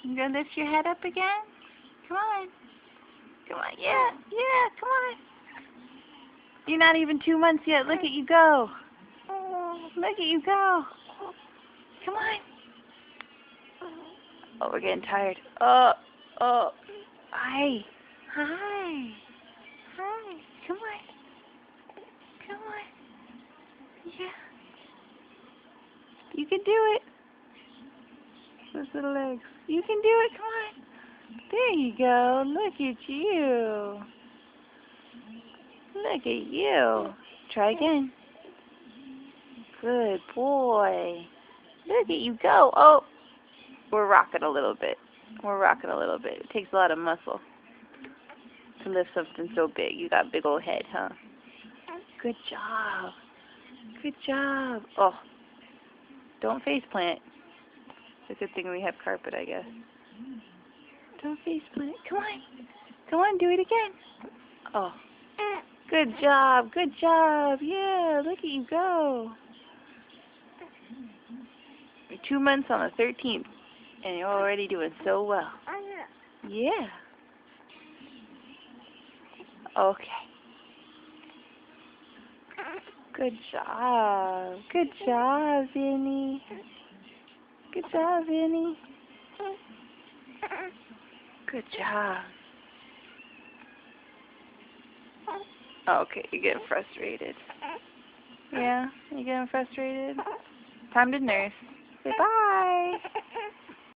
You gonna lift your head up again? Come on. Come on. Yeah. Yeah. Come on. You're not even 2 months yet. Look at you go. Look at you go. Come on. Oh, we're getting tired. Oh. Hi. Hi. Hi. Come on. Come on. Yeah. You can do it. Those little legs. You can do it. Come on. There you go. Look at you. Look at you. Try again. Good boy. Look at you go. Oh, we're rocking a little bit. We're rocking a little bit. It takes a lot of muscle to lift something so big. You got a big old head, huh? Good job. Good job. Oh, don't face plant. It's a good thing we have carpet, I guess. Don't face plant. Come on. Come on, do it again. Oh. Good job. Good job. Yeah, look at you go. You're 2 months on the 13th, and you're already doing so well. Yeah. Okay. Good job. Good job, Vinny. Good job, Vinny. Good job. Okay, you're getting frustrated. Yeah, you're getting frustrated? Time to nurse. Say bye.